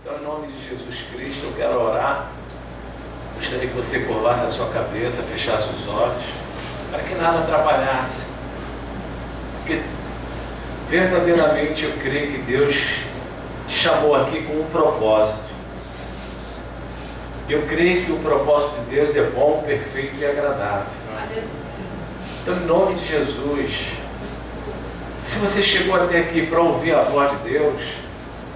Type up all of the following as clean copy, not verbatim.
Então, em nome de Jesus Cristo, eu quero orar. Gostaria que você curvasse a sua cabeça, fechasse os olhos, para que nada atrapalhasse. Porque verdadeiramente eu creio que Deus te chamou aqui com um propósito. Eu creio que o propósito de Deus é bom, perfeito e agradável. Então, em nome de Jesus, se você chegou até aqui para ouvir a voz de Deus,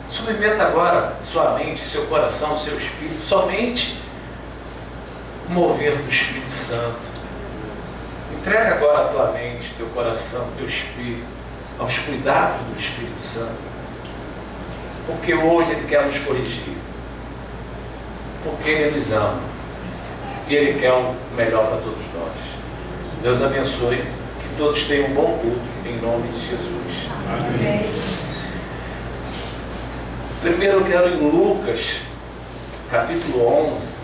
submeta agora sua mente, seu coração, seu espírito, somente o mover do Espírito Santo. Entrega agora a tua mente, teu coração, teu espírito aos cuidados do Espírito Santo. Porque hoje Ele quer nos corrigir. Porque Ele nos ama. E Ele quer o melhor para todos nós. Deus abençoe. Que todos tenham um bom culto, em nome de Jesus. Amém. Primeiro eu quero em Lucas, capítulo 11.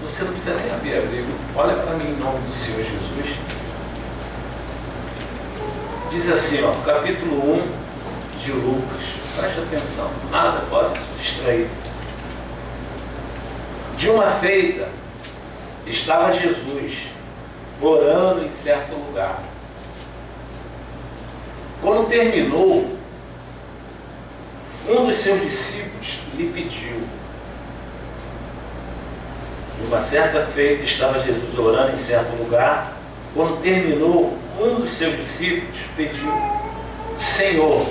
Você não precisa nem abrir a Bíblia. Olha para mim em nome do Senhor Jesus. Diz assim, ó, capítulo 1 de Lucas. Preste atenção, nada pode te distrair. De uma feita, estava Jesus orando em certo lugar. Quando terminou, um dos seus discípulos lhe pediu. De uma certa feita, estava Jesus orando em certo lugar. Quando terminou, um dos seus discípulos pediu: Senhor,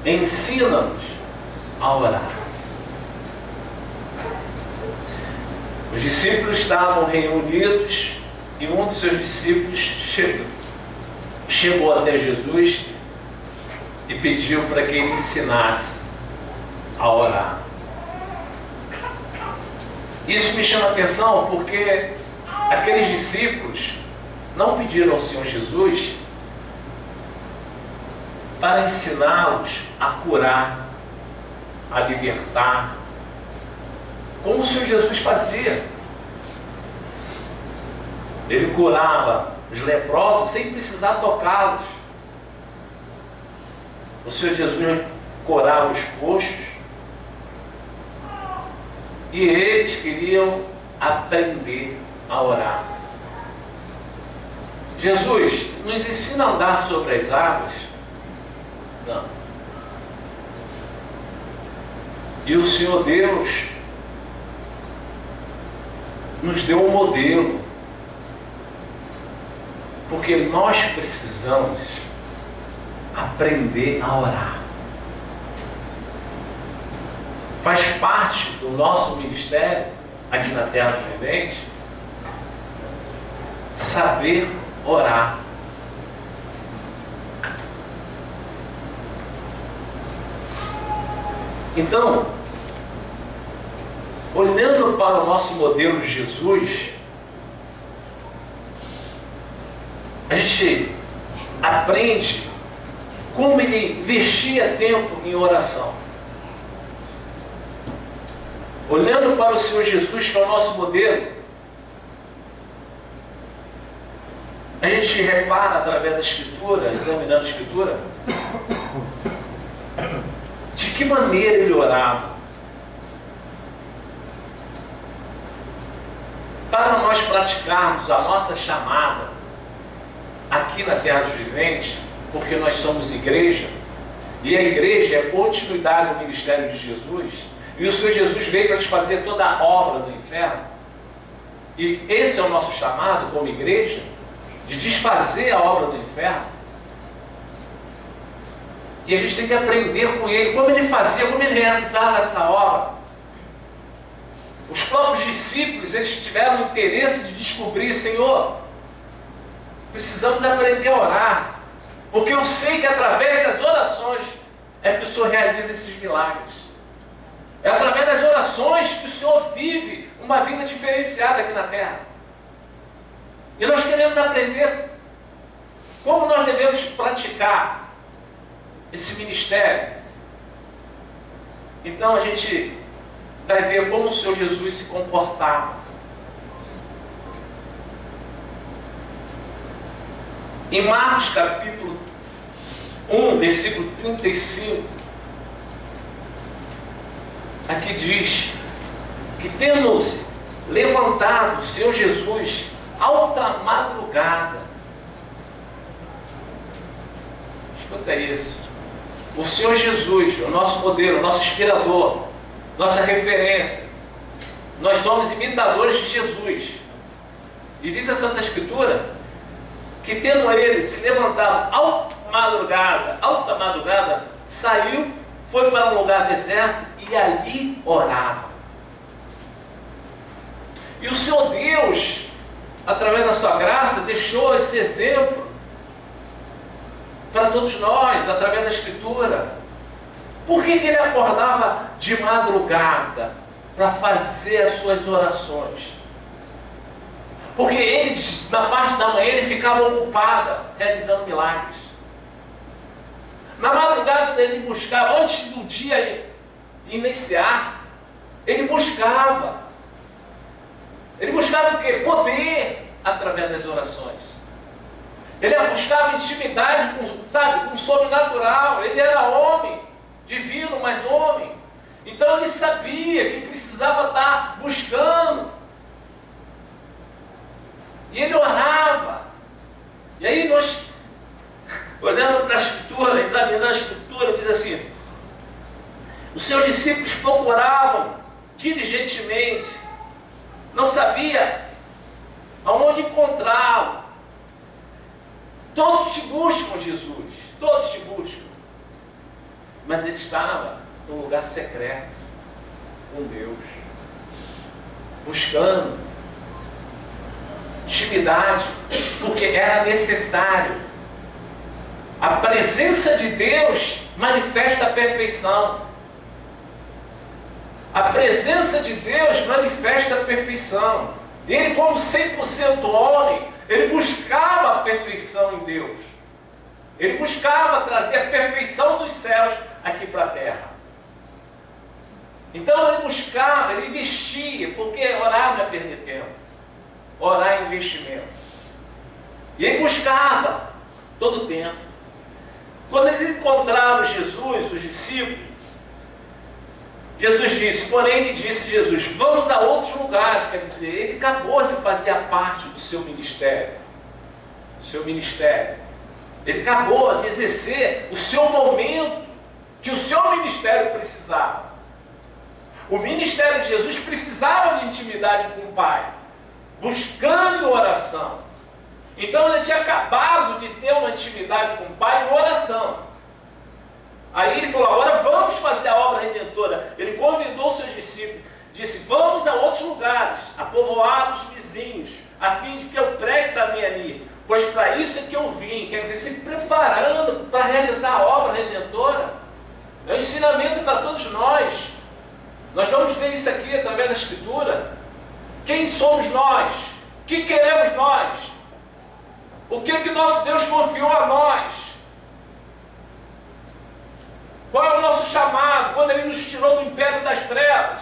ensina-nos a orar. Os discípulos estavam reunidos e um dos seus discípulos chegou até Jesus e pediu para que ele ensinasse a orar. Isso me chama a atenção porque aqueles discípulos não pediram ao Senhor Jesus para ensiná-los a curar, a libertar, como o Senhor Jesus fazia. Ele curava os leprosos sem precisar tocá-los. O Senhor Jesus curava os coxos. E eles queriam aprender a orar. Jesus nos ensina a andar sobre as águas? Não. E o Senhor Deus nos deu um modelo. Porque nós precisamos aprender a orar. Faz parte do nosso ministério aqui na Terra dos Viventes saber orar. Então, olhando para o nosso modelo de Jesus, a gente aprende como ele investia tempo em oração. Olhando para o Senhor Jesus, que é o nosso modelo, a gente repara através da Escritura, examinando a Escritura, de que maneira ele orava. Para nós praticarmos a nossa chamada aqui na Terra dos Viventes, porque nós somos igreja, e a igreja é continuidade do ministério de Jesus, e o Senhor Jesus veio para desfazer toda a obra do inferno, e esse é o nosso chamado como igreja, de desfazer a obra do inferno. E a gente tem que aprender com ele, como ele fazia, como ele realizava essa obra. Os próprios discípulos, eles tiveram interesse de descobrir: Senhor, precisamos aprender a orar, porque eu sei que através das orações é que o Senhor realiza esses milagres. É através das orações que o Senhor vive uma vida diferenciada aqui na terra. E nós queremos aprender como nós devemos praticar esse ministério. Então a gente vai ver como o Senhor Jesus se comportava. Em Marcos capítulo 1, versículo 35, aqui diz que tendo-se levantado o Senhor Jesus alta madrugada. Escuta isso. O Senhor Jesus, o nosso modelo, o nosso inspirador, nossa referência. Nós somos imitadores de Jesus. E diz a Santa Escritura que tendo ele se levantado alta madrugada, saiu, foi para um lugar deserto e ali orava. E o Senhor Deus, através da sua graça, deixou esse exemplo para todos nós, através da Escritura. Por que ele acordava de madrugada para fazer as suas orações? Porque ele, na parte da manhã, ele ficava ocupado realizando milagres. Na madrugada ele buscava, antes do dia iniciar-se, ele buscava. Ele buscava o quê? Poder através das orações. Ele buscava intimidade com o sobrenatural. Ele era homem, divino, mas homem. Então ele sabia que precisava estar buscando. E ele orava. E aí nós, olhando para a Escritura, examinando a Escritura, diz assim: os seus discípulos procuravam diligentemente, não sabia aonde encontrá-lo. Todos te buscam, Jesus, todos te buscam. Mas ele estava num lugar secreto com Deus, buscando intimidade, porque era necessário. A presença de Deus manifesta a perfeição. A presença de Deus manifesta a perfeição. Ele, como 100% homem, ele buscava a perfeição em Deus. Ele buscava trazer a perfeição dos céus aqui para a terra. Então ele buscava, ele investia, porque orar não é perder tempo. Orar é investimento. E ele buscava todo o tempo. Quando eles encontraram Jesus, os discípulos, Jesus disse, porém lhe disse Jesus, vamos a outros lugares. Quer dizer, ele acabou de fazer a parte do seu ministério. Ele acabou de exercer o seu momento que o seu ministério precisava. O ministério de Jesus precisava de intimidade com o Pai, buscando oração. Então ele tinha acabado de ter uma intimidade com o Pai em oração. Aí ele falou, agora vamos fazer a obra redentora. Ele convidou seus discípulos, disse, vamos a outros lugares, a povoados vizinhos, a fim de que eu pregue também ali, pois para isso é que eu vim. Quer dizer, se preparando para realizar a obra redentora. É um ensinamento para todos nós. Nós vamos ver isso aqui através da Escritura. Quem somos nós? O que queremos nós? O que nosso Deus confiou a nós? Qual é o nosso chamado? Quando Ele nos tirou do império das trevas.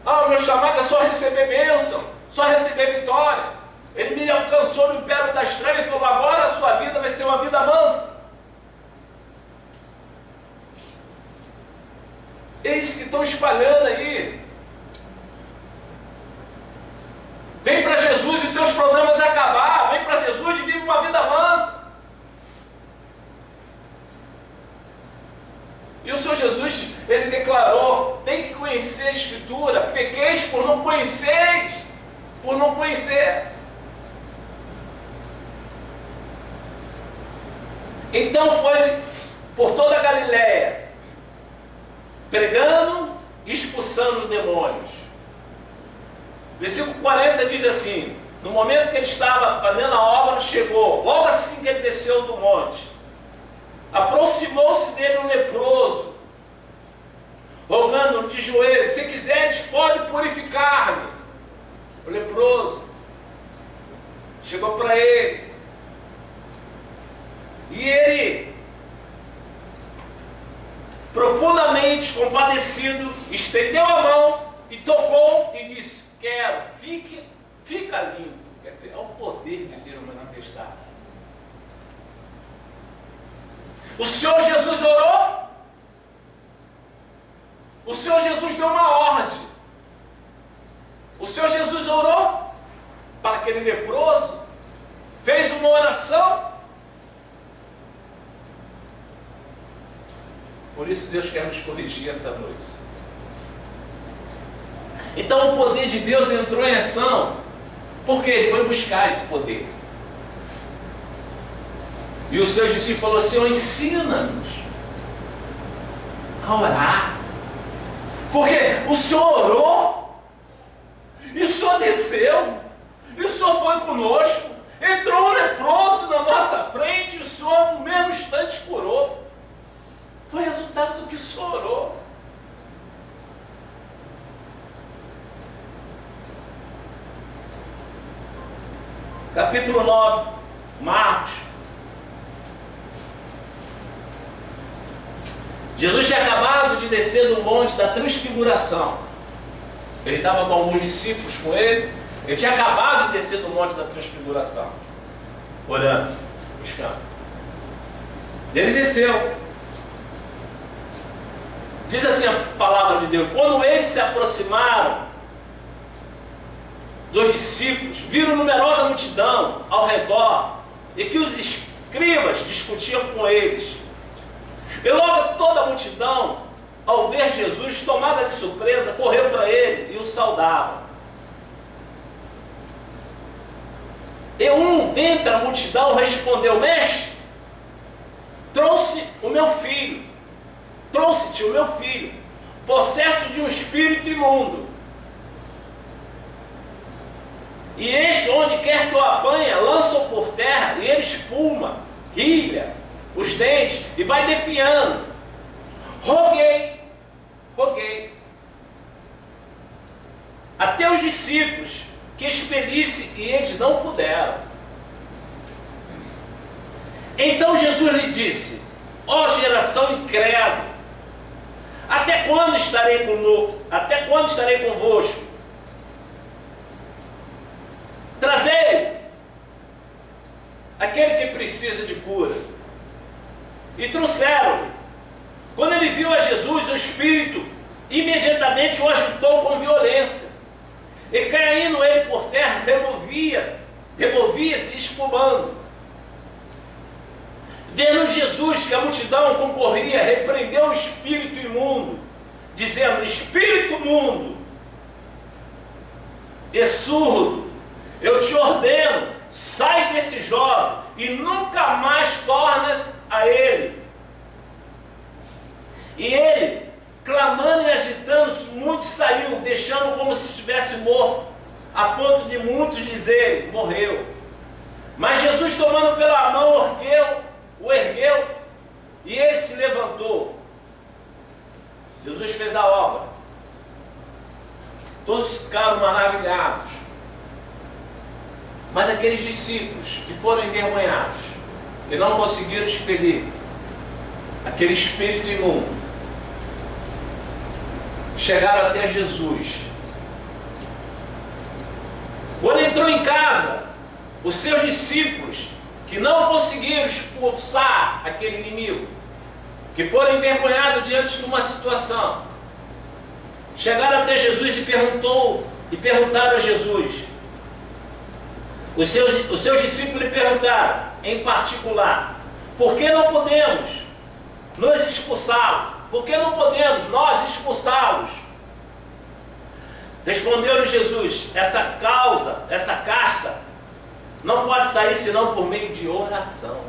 O meu chamado é só receber bênção, só receber vitória. Ele me alcançou no império das trevas e falou, agora a sua vida vai ser uma vida mansa. É isso que estão espalhando aí. Vem para Jesus e os teus problemas acabar. Vem para Jesus e vive uma vida mansa. E o Senhor Jesus, Ele declarou, tem que conhecer a Escritura. Pequeis por não conheceis, por não conhecer. Então foi por toda a Galileia, pregando e expulsando demônios. Versículo 40 diz assim, no momento que ele estava fazendo a obra, chegou, logo assim que ele desceu do monte, aproximou-se dele um leproso, rogando de joelhos, se quiseres pode purificar-me. O leproso chegou para ele, e ele, profundamente compadecido, estendeu a mão e tocou e disse, quero, fica limpo. Quer dizer, é o poder de Deus manifestado. O Senhor Jesus orou, o aquele leproso, fez uma oração. Por isso Deus quer nos corrigir essa noite. Então o poder de Deus entrou em ação, porque Ele foi buscar esse poder. E os seus discípulos falaram: Senhor, ensina-nos a orar. Porque o Senhor orou, e o Senhor desceu, e o Senhor foi conosco, entrou um leproso na nossa frente, e o Senhor no mesmo instante curou. Foi resultado do que o Senhor orou. Capítulo 9, Marcos. Jesus tinha acabado de descer do monte da transfiguração. Ele estava com alguns discípulos com ele. Ele tinha acabado de descer do monte da transfiguração, orando, buscando. Ele desceu. Diz assim a palavra de Deus: quando eles se aproximaram dos discípulos, viram numerosa multidão ao redor e que os escribas discutiam com eles. E logo toda a multidão, ao ver Jesus, tomada de surpresa, correu para ele e o saudava. E um dentre a multidão respondeu: Mestre, trouxe-te o meu filho, possesso de um espírito imundo. E este, onde quer que o apanha, lança-o por terra, e ele espuma, rilha os dentes e vai defiando. Roguei até os discípulos que expelisse, e eles não puderam. Então Jesus lhe disse: ó geração incrédula, até quando estarei convosco? Trazei aquele que precisa de cura. E trouxeram-lhe. Quando ele viu a Jesus, o Espírito imediatamente o agitou com violência. E caindo ele por terra, removia-se espumando. Vendo Jesus que a multidão concorria, repreendeu o espírito imundo, dizendo: espírito imundo e surdo, eu te ordeno, sai desse jovem e nunca mais tornas a ele. E ele, clamando e agitando-se, muito saiu, deixando como se estivesse morto, a ponto de muitos dizerem: morreu. Mas Jesus, tomando pela mão, o ergueu, e ele se levantou. Jesus fez a obra. Todos ficaram maravilhados. Mas aqueles discípulos que foram envergonhados e não conseguiram expelir aquele espírito imundo, chegaram até Jesus. Quando entrou em casa, os seus discípulos, que não conseguiram expulsar aquele inimigo, que foram envergonhados diante de uma situação, chegaram até Jesus e perguntaram a Jesus. Os seus discípulos lhe perguntaram, em particular: por que não podemos nos expulsá-los? Por que não podemos nós expulsá-los? Respondeu-lhe Jesus: essa casta, não pode sair senão por meio de oração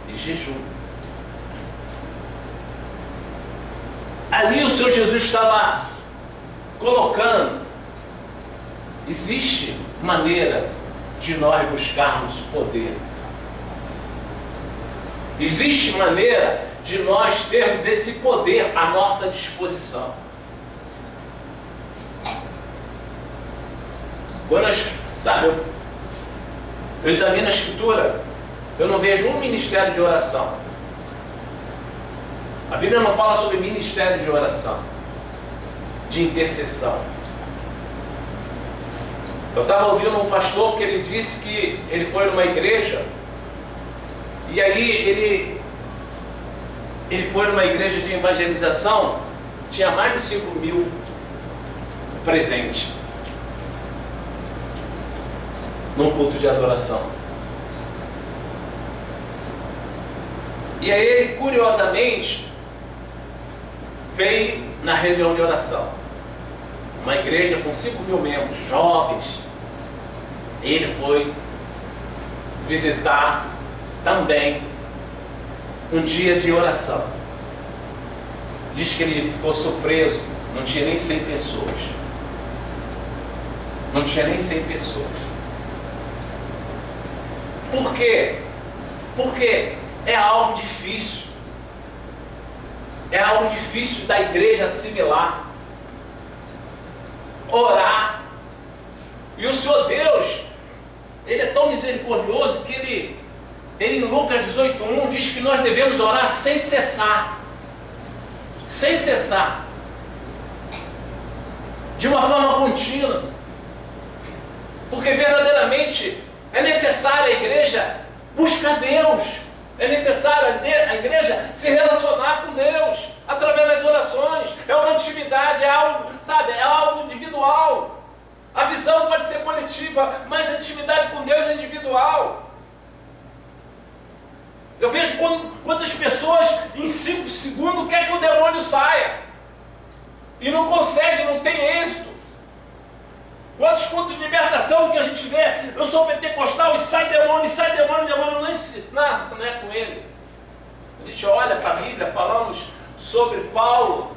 e jejum. Ali o Senhor Jesus estava colocando: existe maneira de nós buscarmos poder. Existe maneira de nós termos esse poder à nossa disposição. Quando eu examino a Escritura, eu não vejo um ministério de oração. A Bíblia não fala sobre ministério de oração, de intercessão. Eu estava ouvindo um pastor que ele disse que ele foi numa igreja, e aí ele foi numa igreja de evangelização, tinha mais de 5.000 presentes. num culto de adoração. E aí ele, curiosamente, veio na reunião de oração. Uma igreja com 5.000 membros, jovens. Ele foi visitar também um dia de oração. Diz que ele ficou surpreso, não tinha nem 100 pessoas. Não tinha nem 100 pessoas. Por quê? Porque é algo difícil. É algo difícil da igreja assimilar. Orar. E o Senhor Deus, Ele é tão misericordioso que Ele em Lucas 18:1 diz que nós devemos orar sem cessar. Sem cessar. De uma forma contínua. Porque verdadeiramente é necessário a igreja buscar Deus. É necessário a igreja se relacionar com Deus através das orações. É uma intimidade, é algo, sabe, é algo individual. A visão pode ser coletiva, mas a intimidade com Deus é individual. Eu vejo quantas pessoas em 5 segundos querem que o demônio saia e não consegue, não tem êxito. Quantos cultos de libertação que a gente vê? Eu sou pentecostal e sai demônio, demônio não é com ele. A gente olha para a Bíblia, falamos sobre Paulo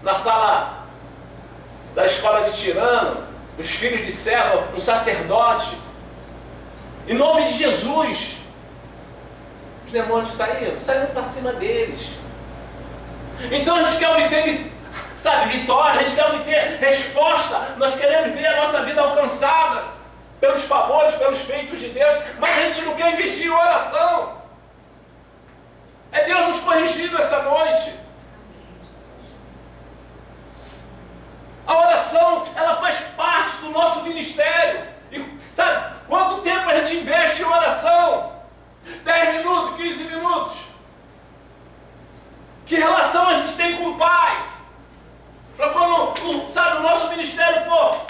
na sala da escola de Tirano, os filhos de Serra, um sacerdote. Em nome de Jesus, os demônios saíram para cima deles. Então a gente quer obter, vitória, a gente quer obter resposta, nós queremos ver a nossa vida alcançada pelos favores, pelos feitos de Deus, mas a gente não quer investir em oração. É Deus nos corrigindo essa noite. A oração, ela faz parte do nosso ministério. E sabe, quanto tempo a gente investe em oração? 10 minutos, 15 minutos. Que relação a gente tem com o Pai? Para quando o nosso ministério for,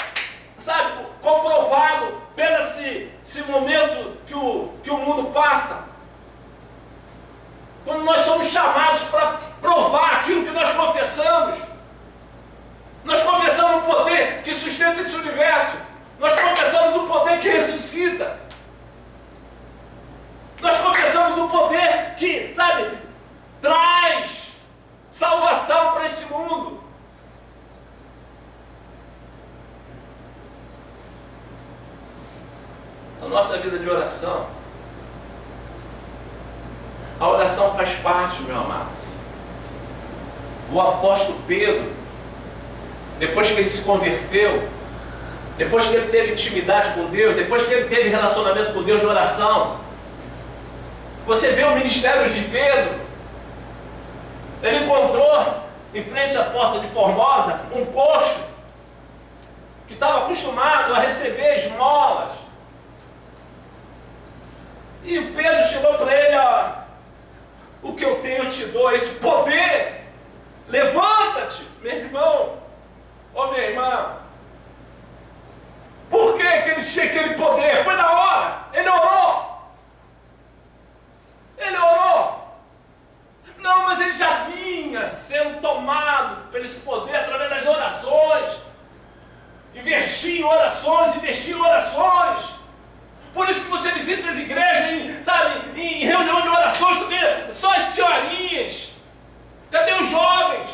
comprovado pelo esse momento que o mundo passa. Quando nós somos chamados para provar aquilo que nós confessamos. Nós confessamos o poder que sustenta esse universo. Nós confessamos o poder que ressuscita. Nós confessamos o poder que, traz salvação para esse mundo. A nossa vida de oração, a oração faz parte, meu amado. O apóstolo Pedro, depois que ele se converteu, depois que ele teve intimidade com Deus, depois que ele teve relacionamento com Deus de oração, você vê o ministério de Pedro. Ele encontrou em frente à porta de Formosa um coxo que estava acostumado a receber esmolas. E o Pedro chegou para ele: o que eu tenho eu te dou, esse poder. Levanta-te, meu irmão, minha irmã. Por que ele tinha aquele poder? Foi na hora, ele orou. Não, mas ele já vinha sendo tomado por esse poder através das orações. Investir em orações. Por isso que você visita as igrejas, em reunião de orações, tu vê só as senhorinhas. Cadê os jovens?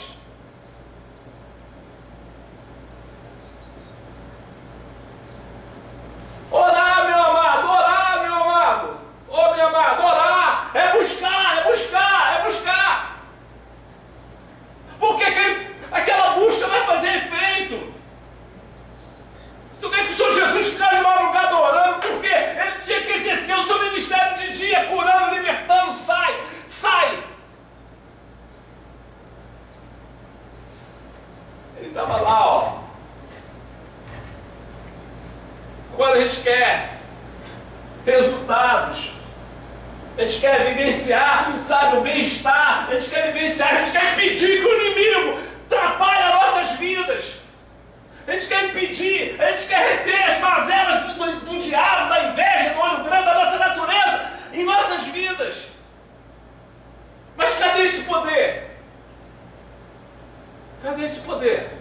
Orar, meu amado. Ô, meu amado, orar é buscar. Porque aquela busca vai fazer efeito. Tu vê que o Senhor Jesus ficava de madrugada orando, porque ele tinha que exercer o seu ministério de dia, curando, libertando. Sai. Ele estava lá, Quando a gente quer resultados, a gente quer vivenciar, o bem-estar, a gente quer impedir que o inimigo atrapalhe as nossas vidas. A gente quer impedir, a gente quer reter as mazelas do diabo, da inveja, do olho grande, da nossa natureza em nossas vidas. Mas cadê esse poder? Cadê esse poder?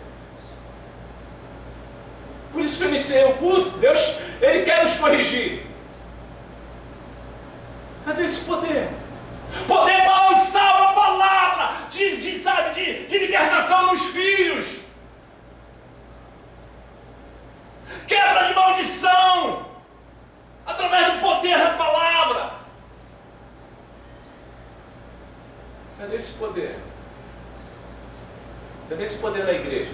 Por isso que eu iniciei o culto. Deus, Ele quer nos corrigir. Cadê esse poder? Poder para lançar uma palavra de libertação nos filhos. Quebra de maldição. Através do poder da palavra. Cadê esse poder? Cadê esse poder na igreja?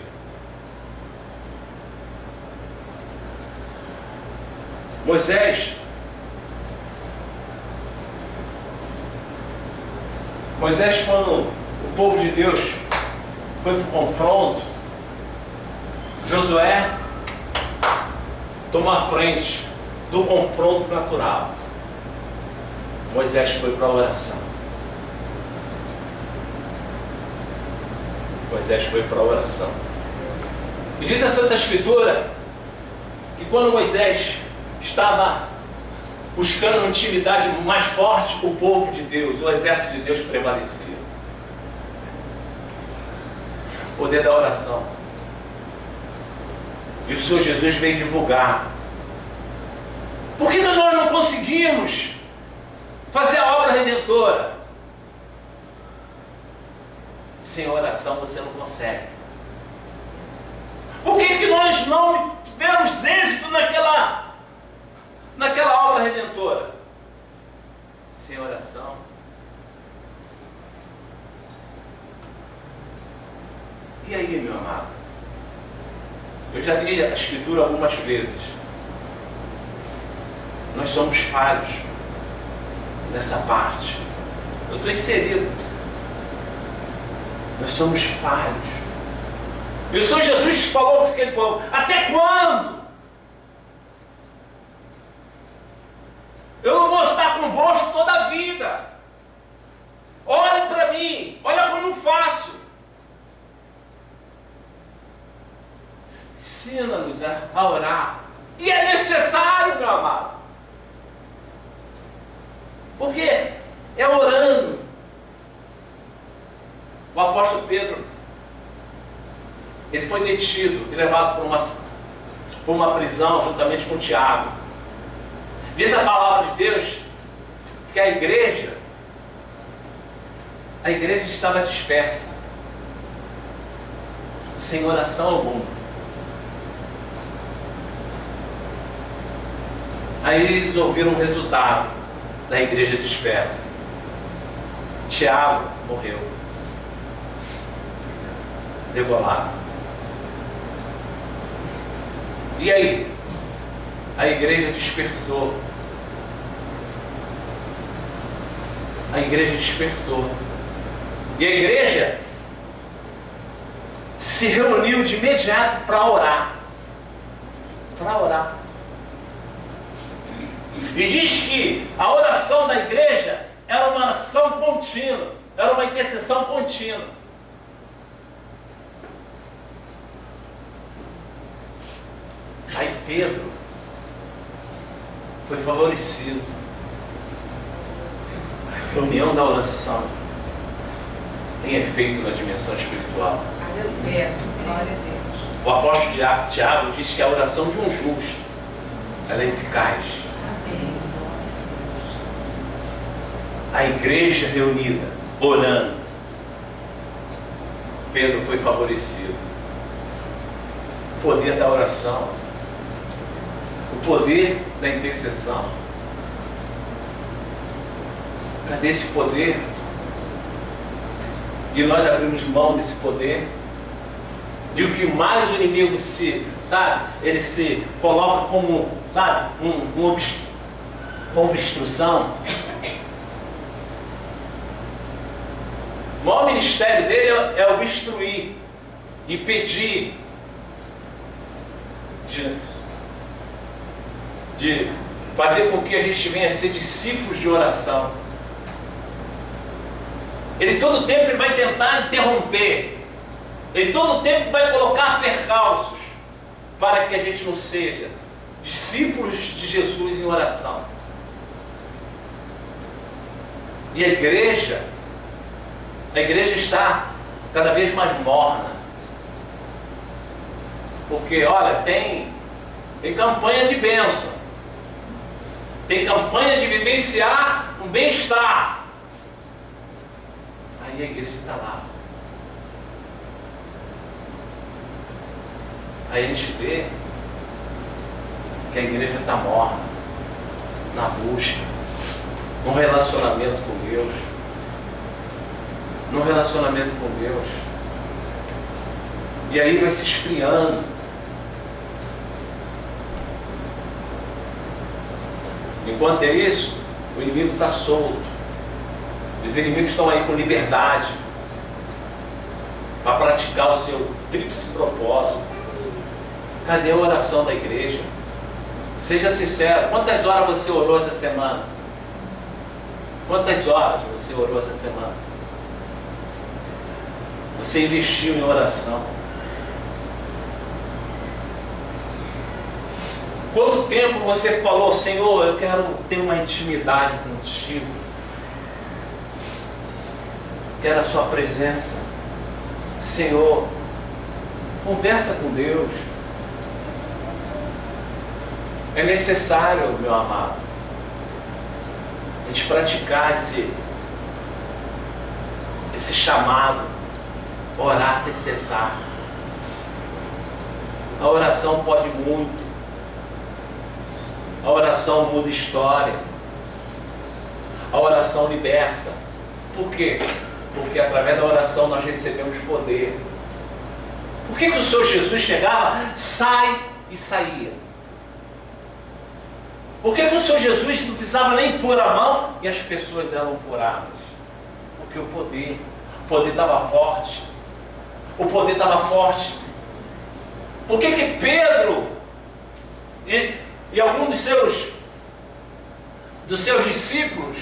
Moisés, quando o povo de Deus foi para o confronto, Josué tomou a frente do confronto natural. Moisés foi para a oração. Moisés foi para a oração. E diz a Santa Escritura que quando Moisés estava buscando uma intimidade mais forte, o povo de Deus, o exército de Deus prevalecia. O poder da oração. E o Senhor Jesus veio divulgar. Por que nós não conseguimos fazer a obra redentora? Sem oração você não consegue. Por que nós não tivemos êxito naquela obra redentora? Sem oração. E aí, meu amado? Eu já li a Escritura algumas vezes. Nós somos falhos nessa parte. Eu estou inserido. Nós somos falhos. E o Senhor Jesus falou para aquele povo: até quando? Eu não vou estar convosco toda a vida. Olhem para mim, olha como eu faço. Ensina-nos a orar. E é necessário, meu amado. Porque é orando. O apóstolo Pedro, ele foi detido e levado por uma prisão juntamente com Tiago. Diz a palavra de Deus que a igreja estava dispersa, sem oração alguma. Aí eles ouviram o resultado da igreja dispersa. Tiago morreu, degolado. E aí? A igreja despertou. A igreja despertou. E a igreja se reuniu de imediato para orar. Para orar. E diz que a oração da igreja era uma oração contínua. Era uma intercessão contínua. Aí Pedro foi favorecido. A reunião da oração tem efeito na dimensão espiritual. Glória a Deus. O apóstolo Tiago diz que a oração de um justo, ela é eficaz. A igreja reunida, orando. Pedro foi favorecido. O poder da oração. O poder da intercessão. Cadê esse poder? E nós abrimos mão desse poder. E o que mais o inimigo ele se coloca como, uma obstrução. O maior ministério dele é obstruir, impedir de fazer com que a gente venha a ser discípulos de oração. Ele todo tempo ele vai tentar interromper. Ele todo tempo vai colocar percalços. para que a gente não seja discípulos de Jesus em oração. E a igreja está cada vez mais morna. Porque, olha, tem campanha de bênção. Tem campanha de vivenciar um bem-estar. Aí a igreja está lá. Aí a gente vê que a igreja está morna, na busca, no relacionamento com Deus. No relacionamento com Deus. E aí vai se esfriando. Enquanto é isso, o inimigo está solto. Os inimigos estão aí com liberdade para praticar o seu tríplice propósito. Cadê a oração da igreja? Seja sincero, quantas horas você orou essa semana? Quantas horas você orou essa semana? Você investiu em oração? Quanto tempo você falou, Senhor, eu quero ter uma intimidade contigo. Quero a sua presença. Senhor, conversa com Deus. É necessário, meu amado, a gente praticar esse chamado, orar sem cessar. A oração pode muito. A oração muda história. A oração liberta. Por quê? Porque através da oração nós recebemos poder. Por que o Senhor Jesus chegava, sai e saía? Por que o Senhor Jesus não precisava nem pôr a mão e as pessoas eram curadas? Porque o poder estava forte. O poder estava forte. Por que Pedro e alguns dos seus discípulos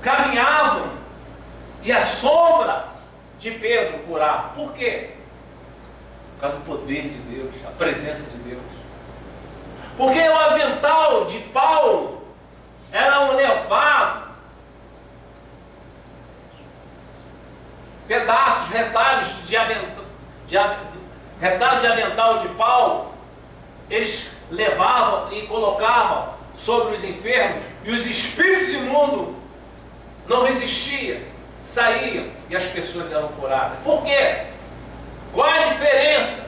caminhavam e a sombra de Pedro curava? Por quê? Por causa do poder de Deus, a presença de Deus. Porque o avental de Paulo era um levado, pedaços, retalhos de avental de Paulo, eles levavam e colocavam sobre os enfermos, e os espíritos imundos não resistiam, saíam, e as pessoas eram curadas. Por quê? Qual a diferença?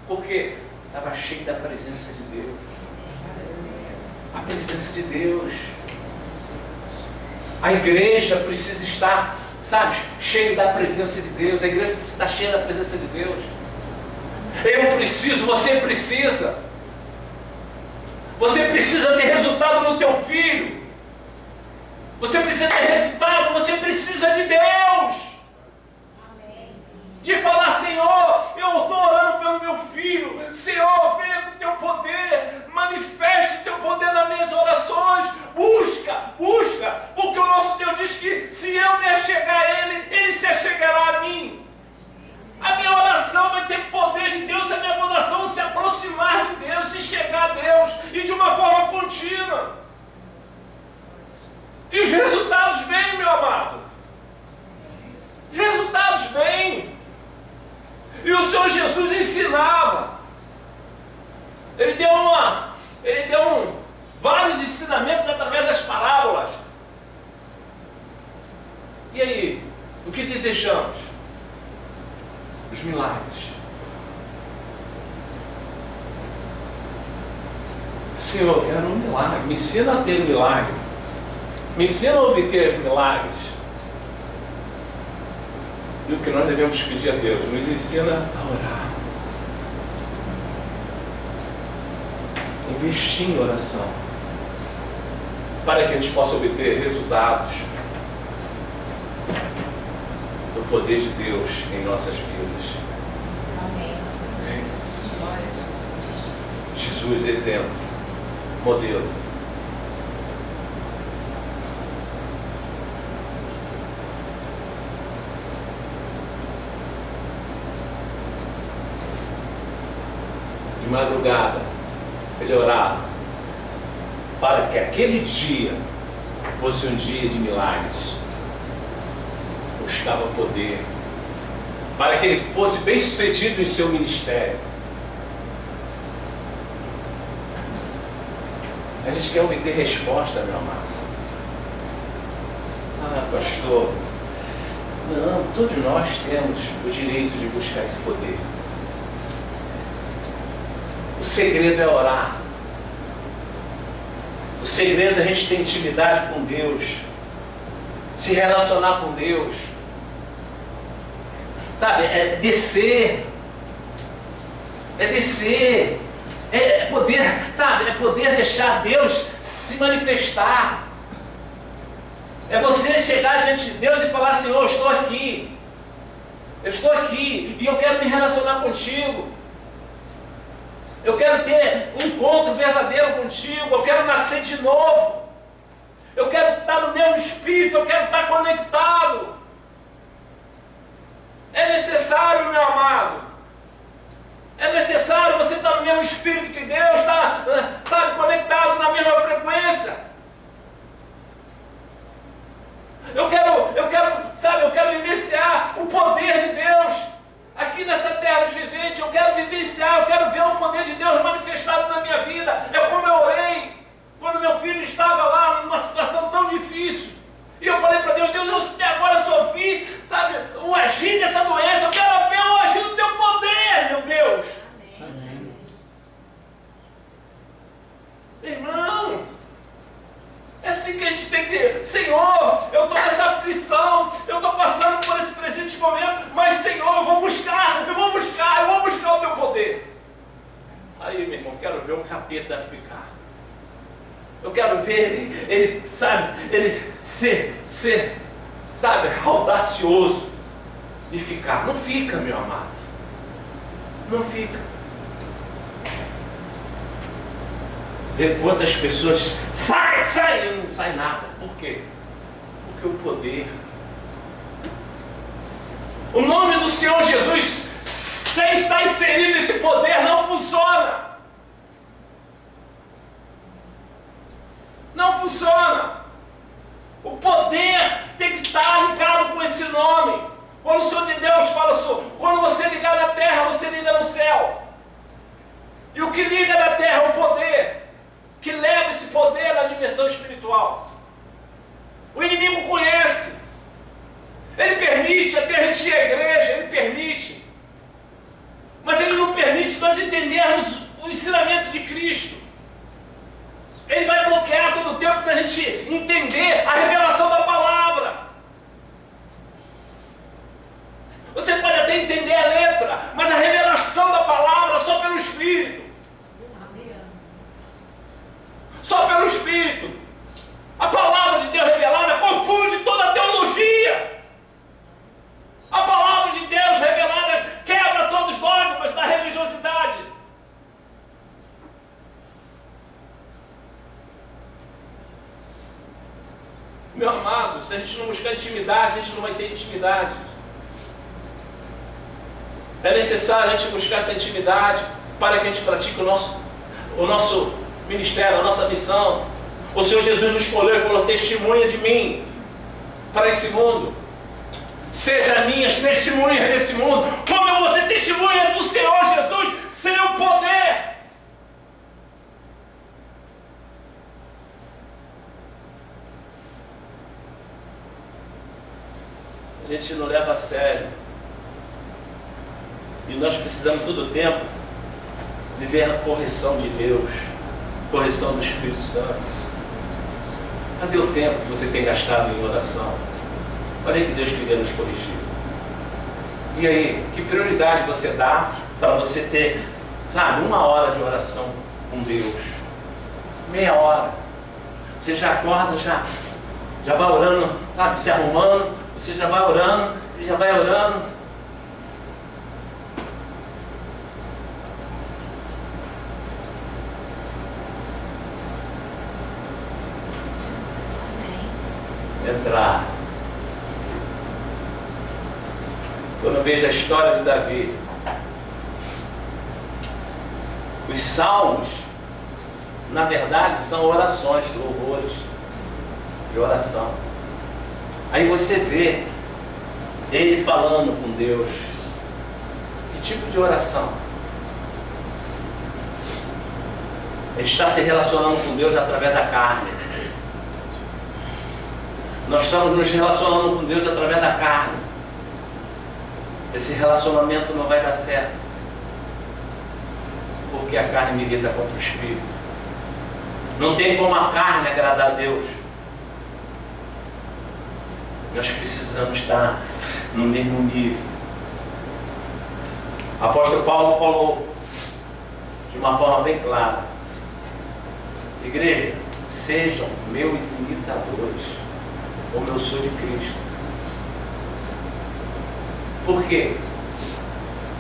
Porque estava cheio da presença de Deus. A presença de Deus. A igreja precisa estar, sabe, cheio da presença de Deus. A igreja precisa estar cheia da presença de Deus. Eu preciso, você precisa. Você precisa ter resultado no teu filho. Você precisa ter resultado, você precisa de Deus. De falar, Senhor, eu estou orando pelo meu filho. Senhor, venha com o teu poder. Manifeste o teu poder nas minhas orações. Busca. Porque o nosso Deus diz que se eu me achegar a Ele, Ele se achegará a mim. A minha oração vai ter poder de Deus se a minha oração se aproximar de Deus, se chegar a Deus, e de uma forma contínua. E os resultados vêm, meu amado. Os resultados vêm. E o Senhor Jesus ensinava. Ele deu vários ensinamentos através das parábolas. E aí, o que desejamos? Os milagres. Senhor, eu quero um milagre. Me ensina a ter milagre. Me ensina a obter milagres. E o que nós devemos pedir a Deus? Nos ensina a orar. Investir em oração. Para que a gente possa obter resultados do poder de Deus em nossas vidas. Amém. Jesus, exemplo, modelo. de madrugada, ele orava para que aquele dia fosse um dia de milagres. Buscava poder, para que ele fosse bem sucedido em seu ministério. A gente quer obter resposta, meu amado. Ah, pastor, não, todos nós temos o direito de buscar esse poder. O segredo é orar. O segredo é a gente ter intimidade com Deus, se relacionar com Deus. Sabe, é descer. É descer. É poder, sabe, é poder deixar Deus se manifestar. É você chegar diante de Deus e falar: Senhor, eu estou aqui. Eu estou aqui e eu quero me relacionar contigo. Eu quero ter um encontro verdadeiro contigo. Eu quero nascer de novo. Eu quero estar no meu espírito. Eu quero estar conectado. É necessário, meu amado. É necessário você estar no mesmo espírito que Deus, estar, sabe, conectado na mesma frequência. Eu quero vivenciar o poder de Deus aqui nessa terra dos viventes. Eu quero vivenciar, eu quero ver o poder de Deus manifestado na minha vida. É como eu orei quando meu filho estava lá numa situação tão difícil. E eu falei para Deus: Deus, eu até agora só vi, sabe, o agir dessa doença. Eu quero ver o agir do teu poder, meu Deus. Amém. Irmão, é assim que a gente tem que... Senhor, eu estou nessa aflição, eu estou passando por esse presente momento, mas Senhor, eu vou buscar o teu poder. Aí, meu irmão, quero ver o capeta ficar. Eu quero ver ele ser, sabe, audacioso e ficar. Não fica, meu amado. Não fica. Vê quantas pessoas sai e não sai nada. Por quê? Porque o poder. O nome do Senhor Jesus, sem estar inserido nesse poder, não funciona. Não funciona. O poder tem que estar ligado com esse nome. Quando o Senhor de Deus fala assim, quando você ligar na terra, você liga no céu. E o que liga na terra é o poder, que leva esse poder à dimensão espiritual. O inimigo conhece. Ele permite até a gente ir à igreja, ele permite. Mas ele não permite nós entendermos o ensinamento de Cristo. Ele vai bloquear todo o tempo da gente entender a revelação da palavra. Você pode até entender a letra, mas a revelação da palavra só pelo Espírito. Só pelo Espírito. A palavra de Deus revelada confunde toda a teologia. A palavra de Deus revelada quebra todos os dogmas da religiosidade. Meu amado, se a gente não buscar intimidade, a gente não vai ter intimidade. É necessário a gente buscar essa intimidade para que a gente pratique o nosso ministério, a nossa missão. O Senhor Jesus nos escolheu e falou: testemunha de mim para esse mundo. Seja minhas testemunhas nesse mundo. Como eu vou ser testemunha do Senhor Jesus sem o poder? A gente não leva a sério. E nós precisamos todo o tempo viver a correção de Deus, correção do Espírito Santo. Cadê o tempo que você tem gastado em oração? Olha aí que Deus queria nos corrigir. E aí, que prioridade você dá para você ter, sabe, 1 hora de oração com Deus? Meia hora. Você já acorda, já vai orando, sabe, se arrumando, você já vai orando, e já vai orando. Entrar. Quando eu vejo a história de Davi, Os salmos, na verdade, são orações, louvores de oração. Aí você vê ele falando com Deus. Que tipo de oração? Ele está se relacionando com Deus através da carne. Nós estamos nos relacionando com Deus através da carne. Esse relacionamento não vai dar certo, porque a carne milita contra o Espírito. Não tem como a carne agradar a Deus. Nós precisamos estar no mesmo nível. O apóstolo Paulo falou de uma forma bem clara: igreja, sejam meus imitadores, como eu sou de Cristo. Por quê?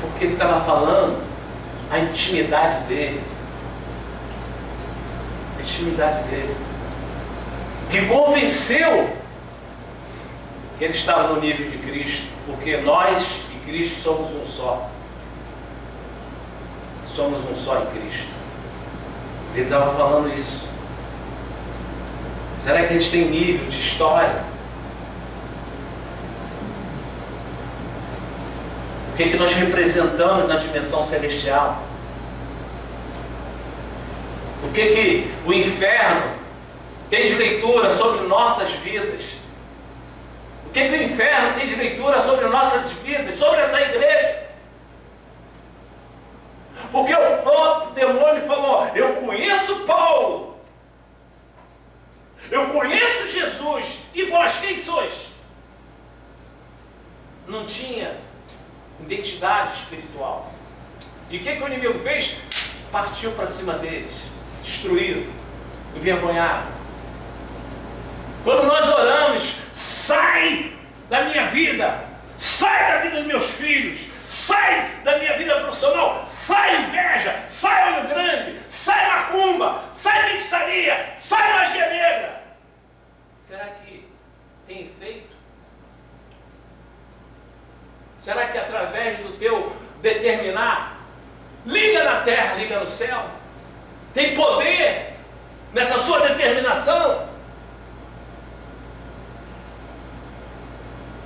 Porque ele estava falando a intimidade dele. A intimidade dele. Que convenceu que ele estava no nível de Cristo. Porque nós e Cristo somos um só. Somos um só em Cristo. Ele estava falando isso. Será que a gente tem nível de história? O que nós representamos na dimensão celestial? O que o inferno tem de leitura sobre nossas vidas? O que o inferno tem de leitura sobre nossas vidas, sobre essa igreja? Porque o próprio demônio falou: eu conheço Paulo, eu conheço Jesus, e vós quem sois? Não tinha identidade espiritual. E o que o inimigo fez? Partiu para cima deles, destruíram, envergonharam. Quando nós oramos: sai da minha vida, sai da vida dos meus filhos, sai da minha vida profissional, sai inveja, sai olho grande, sai macumba, sai feitiçaria, sai magia negra. Será que tem efeito? Será que através do teu determinar, liga na terra, liga no céu, tem poder nessa sua determinação?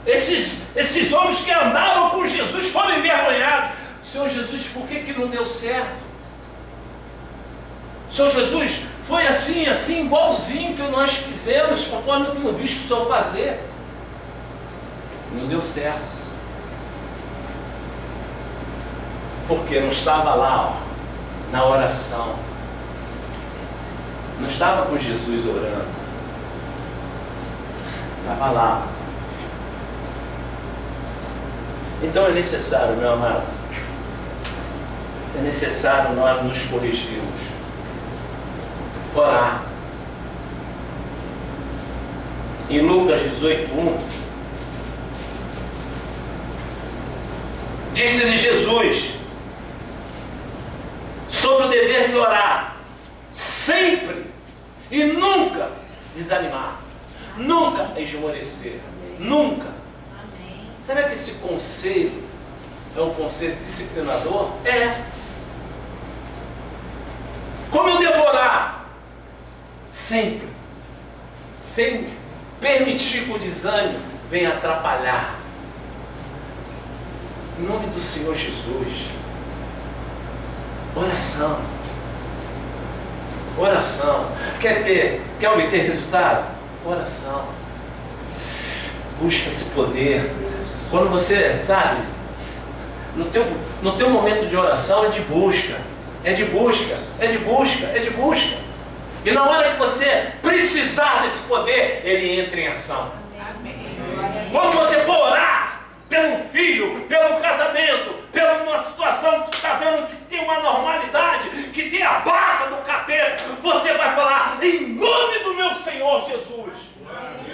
Esses homens que andavam com Jesus foram envergonhados. Senhor Jesus, por que não deu certo? Senhor Jesus, foi assim, igualzinho que nós fizemos, conforme eu tenho visto o Senhor fazer. Não deu certo. Porque não estava lá, na oração. Não estava com Jesus orando. Estava lá. Então é necessário, meu amado, é necessário nós nos corrigirmos. Orar. Em Lucas 18:1, disse-lhe Jesus sobre o dever de orar, sempre e nunca desanimar, nunca esmorecer, nunca. Amém. Será que esse conselho é um conselho disciplinador? É. Como eu devo orar? Sempre, sem permitir que o desânimo venha atrapalhar. Em nome do Senhor Jesus. Oração. Oração. Quer obter resultado? Oração. Busca esse poder. Quando você, sabe, no teu momento de oração é de busca. É de busca. É de busca. É de busca. E na hora que você precisar desse poder, ele entra em ação. Amém. Quando você for orar pelo filho, pelo casamento, pela uma situação que tu está vendo que tem uma normalidade, que tem a barra do capeta, você vai falar: em nome do meu Senhor Jesus,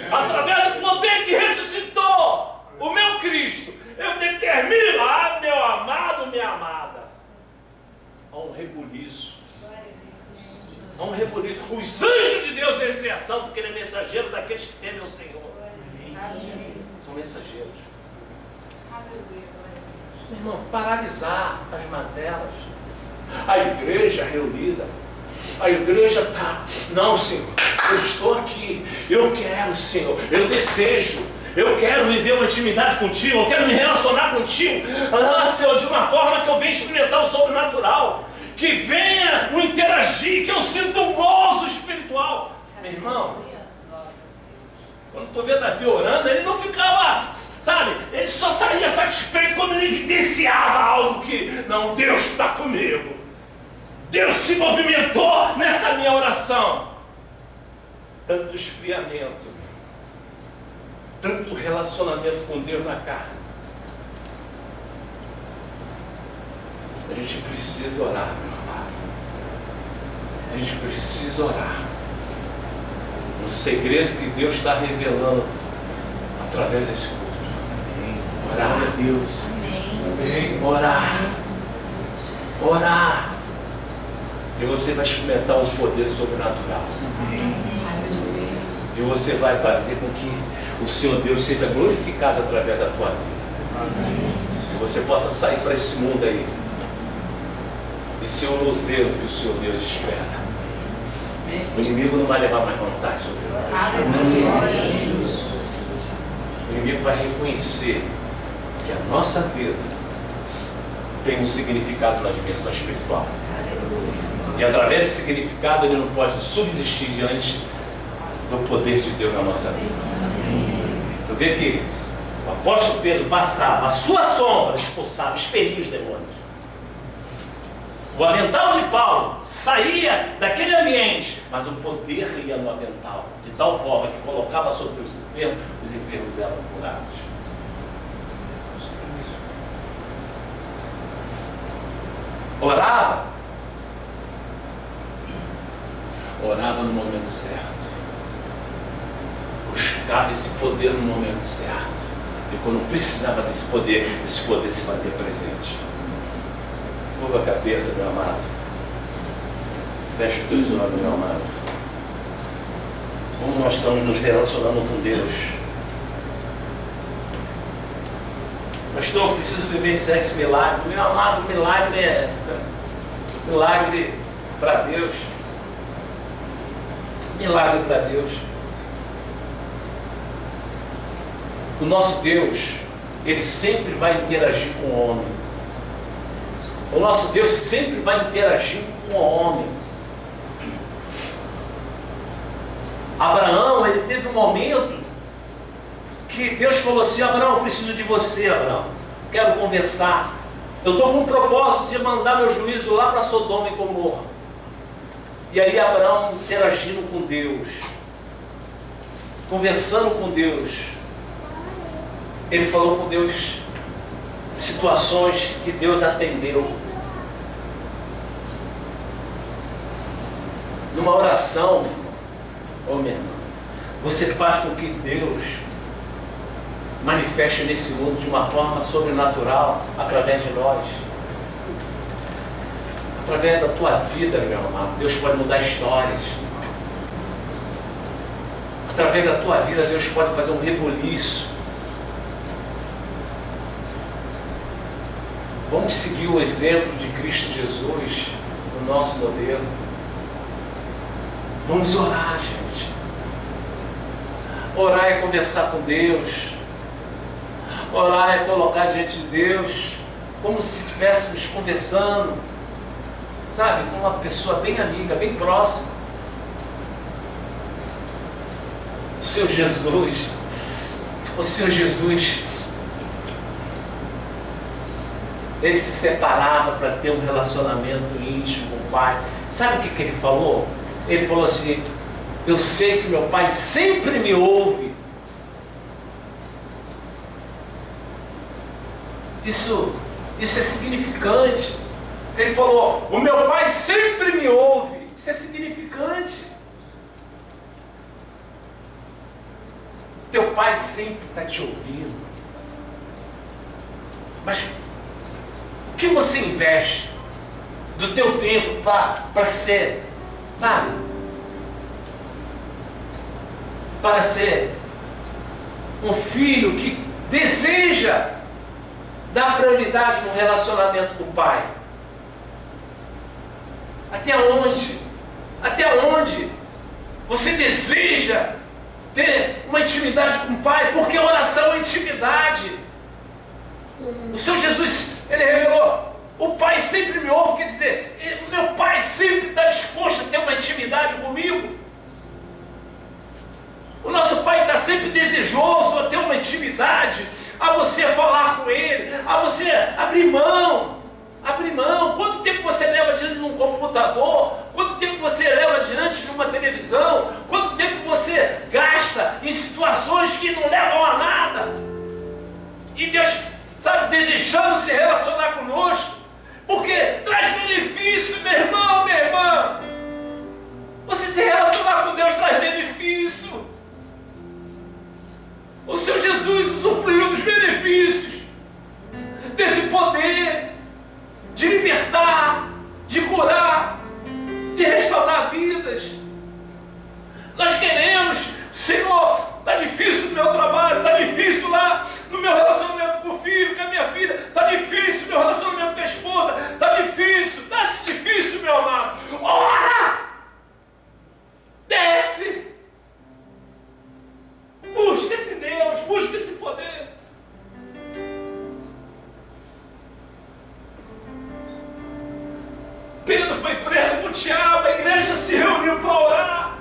através do poder que ressuscitou o meu Cristo, eu determino, meu amado, minha amada, há um rebuliço. Há um rebuliço. Os anjos de Deus entram em ação, porque ele é mensageiro daqueles que temem o Senhor. São mensageiros. Meu irmão, paralisar as mazelas. A igreja reunida. A igreja está, não, Senhor, eu estou aqui, eu quero, Senhor, eu desejo, eu quero viver uma intimidade contigo, eu quero me relacionar contigo, Senhor, de uma forma que eu venha experimentar o sobrenatural, que venha o interagir, que eu sinta um gozo espiritual. Meu irmão, quando tu vê Davi orando, ele não ficava, sabe, ele só saía satisfeito quando ele evidenciava algo que, não, Deus está comigo. Deus se movimentou nessa minha oração. Tanto esfriamento, tanto relacionamento com Deus na carne. A gente precisa orar, meu amado. A gente precisa orar. Um segredo que Deus está revelando através desse culto. Orar a Deus. Amém. Orar. Orar. E você vai experimentar um poder sobrenatural. E você vai fazer com que o Senhor Deus seja glorificado através da tua vida. Que você possa sair para esse mundo aí e ser o luzeiro que o Senhor Deus espera. O inimigo não vai levar mais vantagem sobre nós. O inimigo vai reconhecer que a nossa vida tem um significado na dimensão espiritual. E através desse significado ele não pode subsistir diante do poder de Deus na nossa vida. Tu vê que o apóstolo Pedro passava, a sua sombra expulsava, expelia os demônios. O avental de Paulo saía daquele ambiente, mas o poder ia no avental, de tal forma que colocava sobre os enfermos eram curados. Orava no momento certo, buscava esse poder no momento certo, e quando precisava desse poder se fazia presente. Curva a cabeça, meu amado, fecha os teus olhos, meu amado. Como nós estamos nos relacionando com Deus? Pastor, eu preciso vivenciar esse milagre. Meu amado, milagre é milagre para Deus. Milagre para Deus. O nosso Deus, Ele sempre vai interagir com o homem. O nosso Deus sempre vai interagir com o homem. Abraão, ele teve um momento que Deus falou assim: Abraão, eu preciso de você, Abraão. Quero conversar. Eu estou com um propósito de mandar meu juízo lá para Sodoma e Gomorra. E aí Abraão interagindo com Deus, conversando com Deus, ele falou com Deus situações que Deus atendeu. Numa oração, meu irmão, oh, meu irmão, você faz com que Deus manifeste nesse mundo de uma forma sobrenatural através de nós. Através da tua vida, meu amado, Deus pode mudar histórias. Através da tua vida, Deus pode fazer um rebuliço. Vamos seguir o exemplo de Cristo Jesus, o nosso modelo. Vamos orar, gente. Orar é conversar com Deus. Orar é colocar diante de Deus como se estivéssemos conversando, sabe, com uma pessoa bem amiga, bem próxima. O Senhor Jesus, ele se separava para ter um relacionamento íntimo com o Pai. Sabe o que ele falou? Ele falou assim: eu sei que meu Pai sempre me ouve. Isso é significante. Ele falou: o meu Pai sempre me ouve. Isso é significante. Teu Pai sempre está te ouvindo. Mas o que você investe do teu tempo para ser, sabe? Para ser um filho que deseja dar prioridade no relacionamento com o Pai. Até onde? Até onde você deseja ter uma intimidade com o Pai? Porque oração é intimidade. O Senhor Jesus, Ele revelou, o Pai sempre me ouve, quer dizer, o meu Pai sempre está disposto a ter uma intimidade comigo. O nosso Pai está sempre desejoso a ter uma intimidade, a você falar com Ele, a você abrir mão. Abrir mão. Quanto tempo você leva diante de um computador? Quanto tempo você leva diante de uma televisão? Quanto tempo você gasta em situações que não levam a nada? E Deus, sabe, desejando se relacionar conosco, porque traz benefício, meu irmão, minha irmã. Você se relacionar com Deus traz benefício. O Senhor Jesus usufruiu dos benefícios desse poder de libertar, de curar, de restaurar vidas. Nós queremos, Senhor, está difícil o meu trabalho, está difícil lá no meu relacionamento com o filho, com a minha filha, está difícil o meu relacionamento com a esposa, está difícil, meu amado. Ora! Desce! Busca esse Deus, busca esse poder. Pedro foi preso por Tiago, a igreja se reuniu para orar.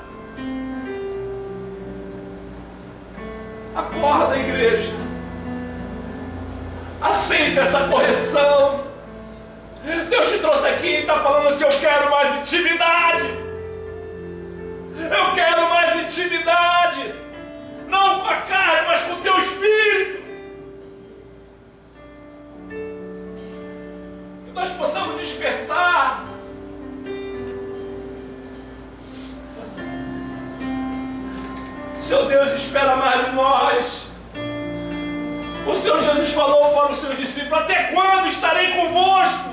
Acorda, igreja. Aceita essa correção. Deus te trouxe aqui e está falando assim: eu quero mais intimidade. Eu quero mais intimidade. Não com a carne, mas com o teu espírito. Que nós possamos despertar. Seu Deus espera mais de nós. O Senhor Jesus falou para os seus discípulos: até quando estarei convosco?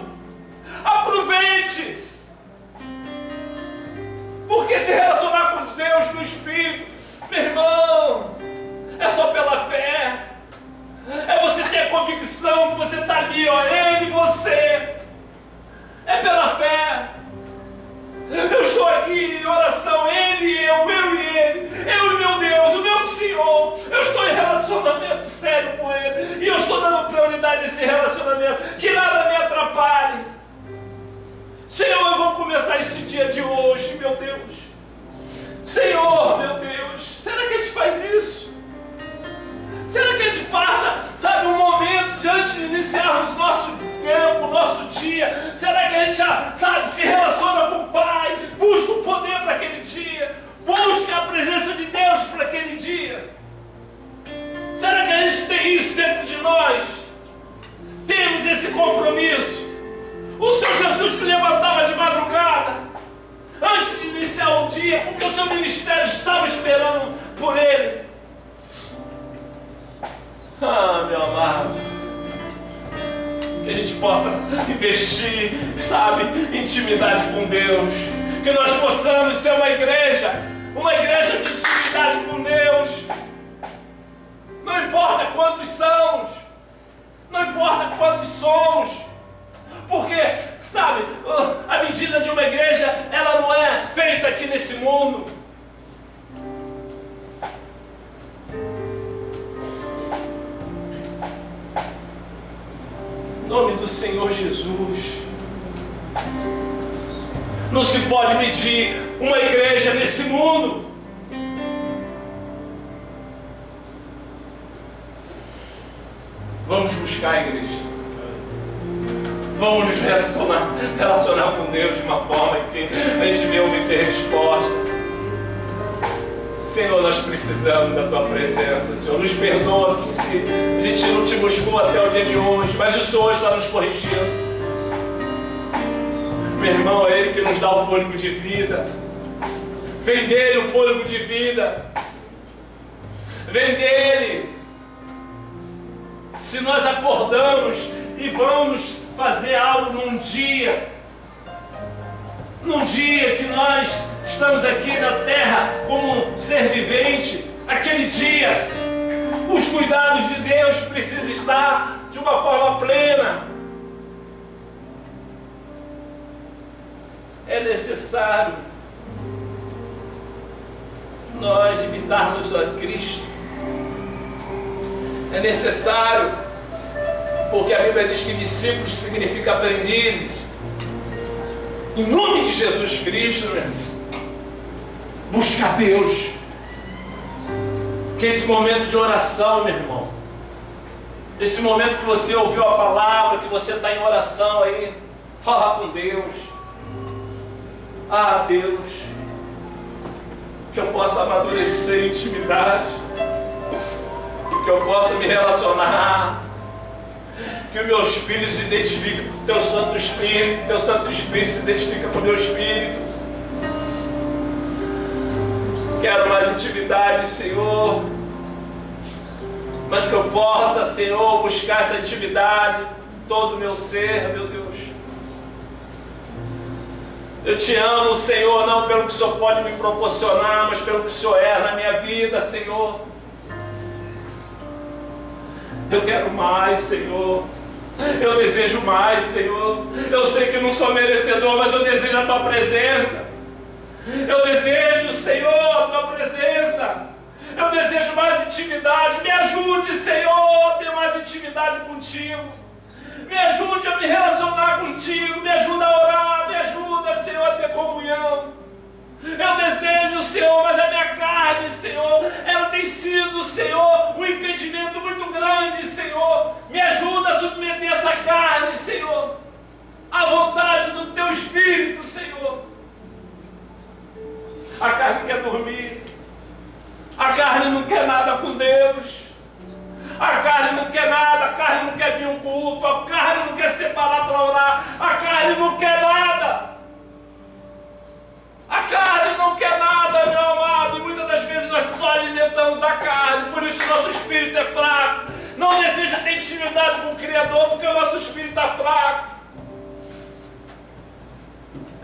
Aproveite. Porque se relacionar com Deus no Espírito, meu irmão, é só pela fé. É você ter a convicção que você está ali, ó, Ele e você. É pela fé. Eu estou aqui em oração, Ele e eu e Ele, eu e meu Deus, o meu Senhor. Eu estou em relacionamento sério com Ele, e eu estou dando prioridade nesse relacionamento, que nada me atrapalhe. Senhor, eu vou começar esse dia de hoje, meu Deus. Senhor, meu Deus, será que a gente faz isso? Será que a gente passa, sabe, um momento diante de iniciarmos nosso tempo, nosso dia? Será que a gente já, sabe, se relaciona com o Pai, busca o poder para aquele dia, busca a presença de Deus para aquele dia? Será que a gente tem isso dentro de nós? Temos esse compromisso? O Senhor Jesus se levantava de madrugada, antes de iniciar o dia, porque o seu ministério estava esperando por Ele. Ah, meu amado, que a gente possa investir, sabe, intimidade com Deus, que nós possamos ser uma igreja de intimidade com Deus. Não importa quantos são, não importa quantos somos, porque, sabe, a medida de uma igreja, ela não é feita aqui nesse mundo. Em nome do Senhor Jesus. Não se pode medir uma igreja nesse mundo. Vamos buscar a igreja. Vamos nos relacionar com Deus de uma forma que a gente venha obter resposta. Senhor, nós precisamos da Tua presença, Senhor. Nos perdoa que se a gente não te buscou até o dia de hoje, mas o Senhor está nos corrigindo. Meu irmão, é Ele que nos dá o fôlego de vida. Vem dele o fôlego de vida. Vem dele. Se nós acordamos e vamos fazer algo num dia que nós estamos aqui na terra como ser vivente, aquele dia os cuidados de Deus precisam estar de uma forma plena. É necessário nós imitarmos a Cristo. É necessário, porque a Bíblia diz que discípulos significa aprendizes. Em nome de Jesus Cristo, meu irmão, busca Deus. Que esse momento de oração, meu irmão, esse momento que você ouviu a palavra, que você está em oração aí, falar com Deus. Ah, Deus, que eu possa amadurecer em intimidade, que eu possa me relacionar, que o meu espírito se identifique com o teu Santo Espírito, teu Santo Espírito se identifica com o meu espírito. Quero mais intimidade, Senhor, mas que eu possa, Senhor, buscar essa intimidade, todo o meu ser, meu Deus. Eu te amo, Senhor, não pelo que o Senhor pode me proporcionar, mas pelo que o Senhor é na minha vida, Senhor. Eu quero mais, Senhor. Eu desejo mais, Senhor. Eu sei que não sou merecedor, mas eu desejo a Tua presença. Eu desejo, Senhor, a Tua presença. Eu desejo mais intimidade. Me ajude, Senhor, a ter mais intimidade contigo. Me ajude a me relacionar contigo. Me ajuda a orar. Me ajuda, Senhor, a ter comunhão. Eu desejo, Senhor, mas a minha carne, Senhor, ela tem sido, Senhor, um impedimento muito grande, Senhor. Me ajuda a submeter essa carne, Senhor, à vontade do Teu Espírito, Senhor. A carne quer dormir. A carne não quer nada com Deus. A carne não quer nada. A carne não quer vir um culto. A carne não quer separar para orar. A carne não quer nada. A carne não quer nada, meu amado. E muitas das vezes nós só alimentamos a carne. Por isso nosso espírito é fraco. Não deseja ter intimidade com o Criador, porque o nosso espírito está fraco.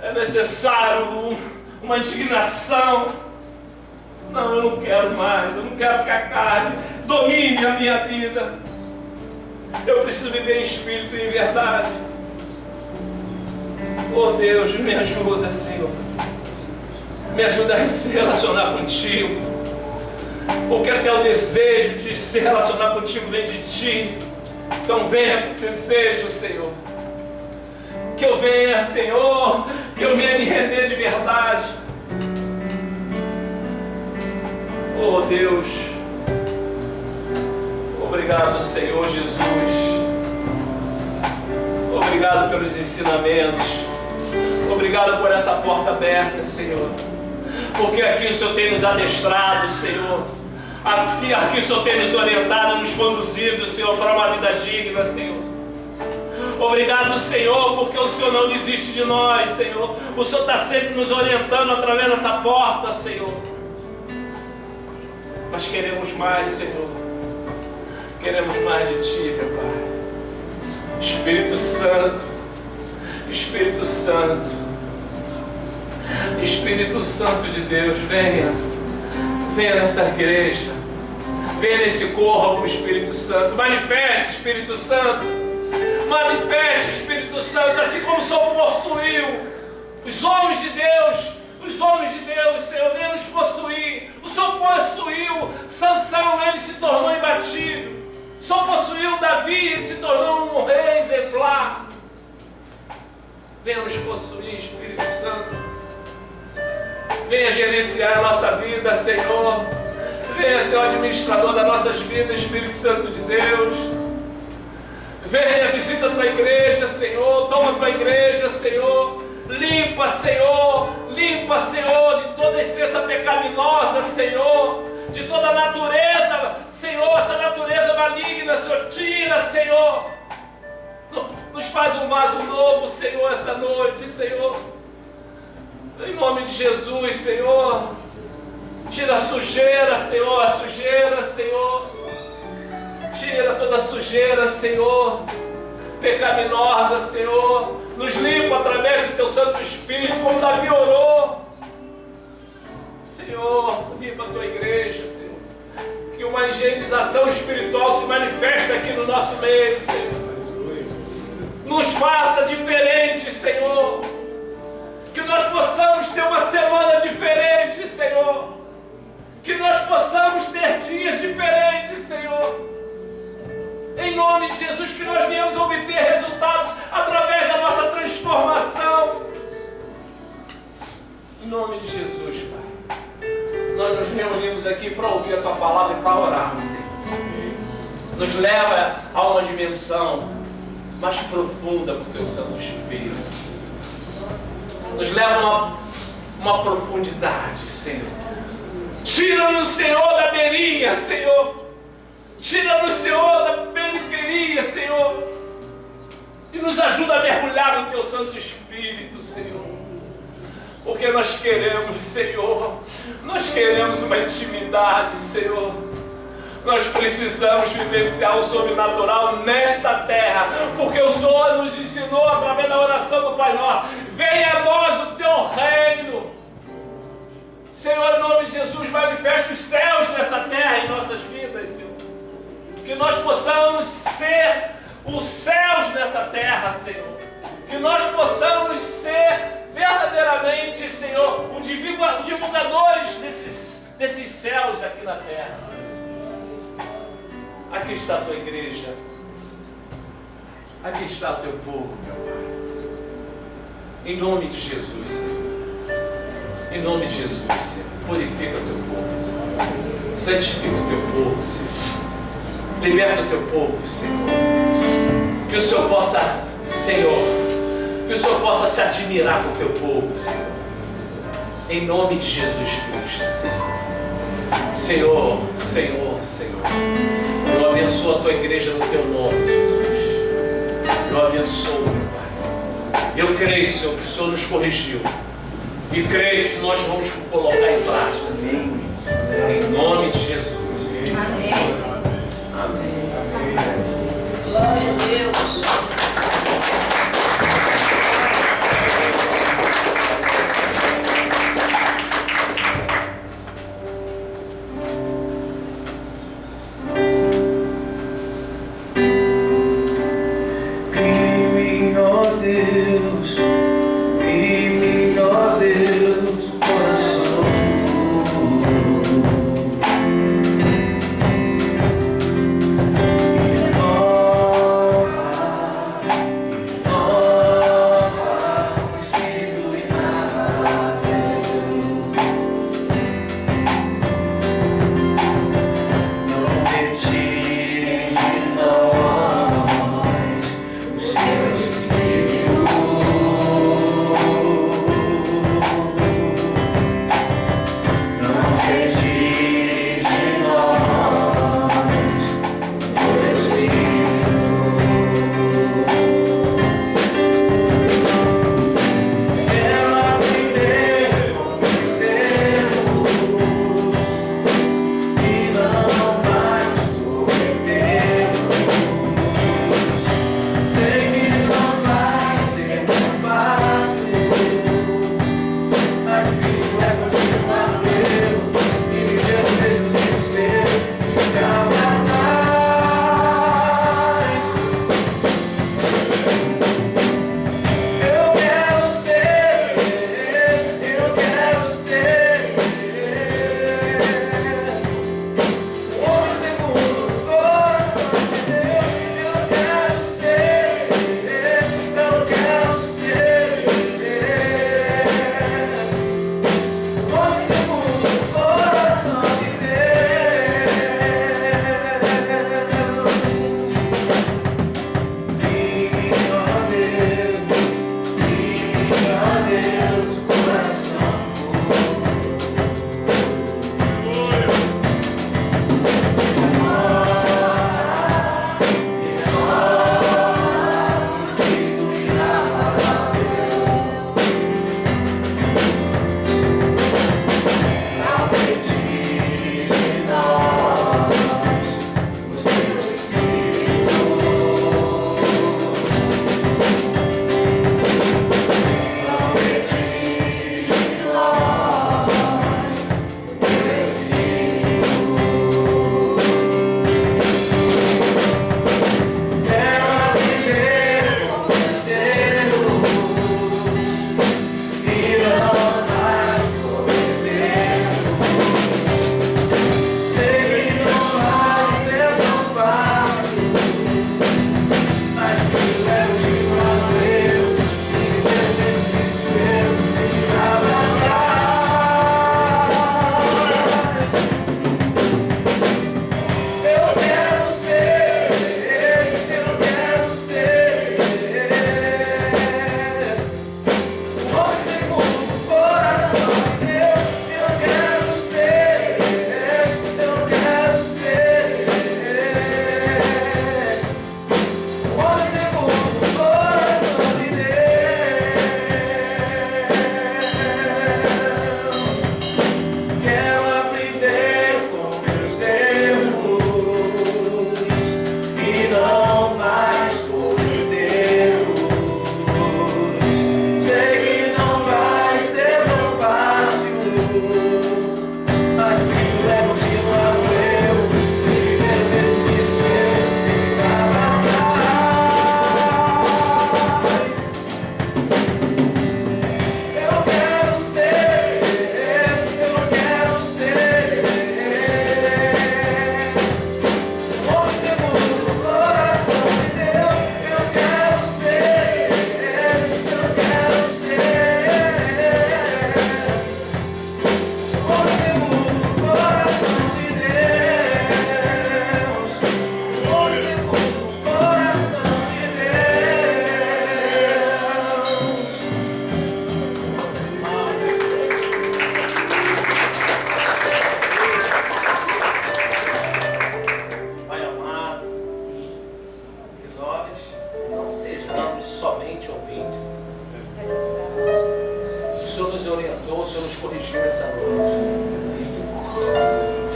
É necessário uma indignação. Não, eu não quero mais. Eu não quero que a carne domine a minha vida. Eu preciso viver em espírito e em verdade. Oh Deus, me ajuda, Senhor. Me ajuda a se relacionar contigo. Porque até o desejo de se relacionar contigo vem de ti. Então venha com desejo, Senhor. Que eu venha, Senhor, que eu venha me render de verdade. Oh Deus, obrigado, Senhor Jesus. Obrigado pelos ensinamentos. Obrigado por essa porta aberta, Senhor. Porque aqui o Senhor tem nos adestrado, Senhor. Aqui o Senhor tem nos orientado, nos conduzido, Senhor, para uma vida digna, Senhor. Obrigado, Senhor, porque o Senhor não desiste de nós, Senhor. O Senhor está sempre nos orientando através dessa porta, Senhor. Mas queremos mais, Senhor. Queremos mais de Ti, meu Pai. Espírito Santo. Espírito Santo. Espírito Santo de Deus, venha. Venha nessa igreja. Venha nesse corpo, Espírito Santo. Manifeste, Espírito Santo. Manifeste, Espírito Santo, assim como o Senhor possuiu os homens de Deus. Os homens de Deus, Senhor, venha nos possuir. O Senhor possuiu Sansão, ele se tornou imbatível. O Senhor possuiu Davi, ele se tornou um rei exemplar. Venha nos possuir, Espírito Santo. Venha gerenciar a nossa vida, Senhor. Venha ser o administrador das nossas vidas, Espírito Santo de Deus. Venha, visita a Tua igreja, Senhor. Toma a Tua igreja, Senhor. Limpa, Senhor, de toda essência pecaminosa, Senhor, de toda a natureza, Senhor, essa natureza maligna, Senhor, tira, Senhor. Nos faz um vaso novo, Senhor, essa noite, Senhor. Em nome de Jesus, Senhor. Tira a sujeira, Senhor, Senhor. Tira toda a sujeira, Senhor, pecaminosa, Senhor. Nos limpa através do Teu Santo Espírito, como Davi orou. Senhor, limpa a Tua igreja, Senhor. Que uma higienização espiritual se manifeste aqui no nosso meio, Senhor. Nos faça diferentes, Senhor. Que nós possamos ter uma semana diferente, Senhor. Que nós possamos ter dias diferentes, Senhor. Em nome de Jesus, que nós venhamos obter resultados através da nossa transformação. Em nome de Jesus, Pai. Nós nos reunimos aqui para ouvir a Tua palavra e para orar, Senhor. Nos leva a uma dimensão mais profunda para o Teu Santo Espírito. Nos leva a uma profundidade, Senhor. Tira-nos, Senhor, da beirinha, Senhor. Tira-nos, Senhor, da periferia, Senhor. E nos ajuda a mergulhar no Teu Santo Espírito, Senhor. Porque nós queremos, Senhor, nós queremos uma intimidade, Senhor. Nós precisamos vivenciar o sobrenatural nesta terra, porque o Senhor nos ensinou através da oração do Pai Nosso: venha a nós o Teu reino. Senhor, em nome de Jesus, manifeste os céus nessa terra em nossas vidas, Senhor. Que nós possamos ser os céus nessa terra, Senhor. Que nós possamos ser verdadeiramente, Senhor, os divulgadores desses céus aqui na terra, Senhor. Aqui está a Tua igreja. Aqui está o Teu povo, meu Pai. Em nome de Jesus, Senhor. Em nome de Jesus, Senhor. Purifica o Teu povo, Senhor. Santifica o Teu povo, Senhor. Liberta o Teu povo, Senhor. Que o Senhor possa, Senhor, que o Senhor possa se admirar com o Teu povo, Senhor. Em nome de Jesus Cristo, Senhor. Senhor, Senhor, Senhor. Eu abençoo a Tua igreja no Teu nome, Jesus. Eu abençoo, meu Pai. Eu creio, Senhor, que o Senhor nos corrigiu. E creio que nós vamos colocar em prática, Senhor. Em nome de Jesus. Amém. Amém. Glória a Deus.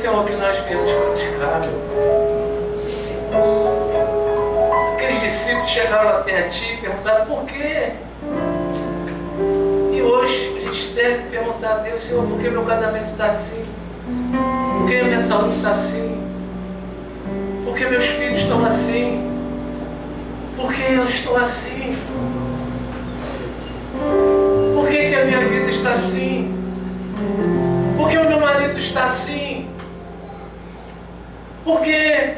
Senhor, que nós viemos praticar, meu Pai. Aqueles discípulos chegaram até a Ti e perguntaram por quê? E hoje a gente deve perguntar a Deus, Senhor, por que meu casamento está assim? Por que a minha saúde está assim? Por que meus filhos estão assim? Por que eu estou assim? Por que a minha vida está assim? Por que o meu marido está assim? Por quê?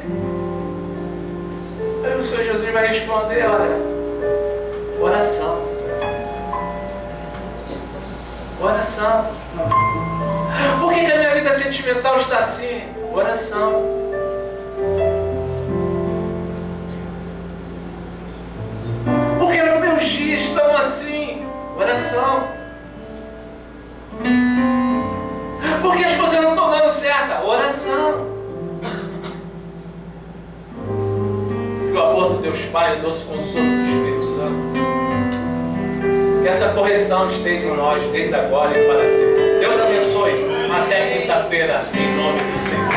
Aí o Senhor Jesus vai responder, olha, oração. Oração. Por que a minha vida sentimental está assim? Oração. Por que os meus dias estão assim? Oração. Por que as coisas não estão dando certo? Oração. Que o amor do Deus Pai, o doce consolo do Espírito Santo, que essa correção esteja em nós desde agora e para sempre. Deus abençoe. Até quinta-feira, em nome do Senhor.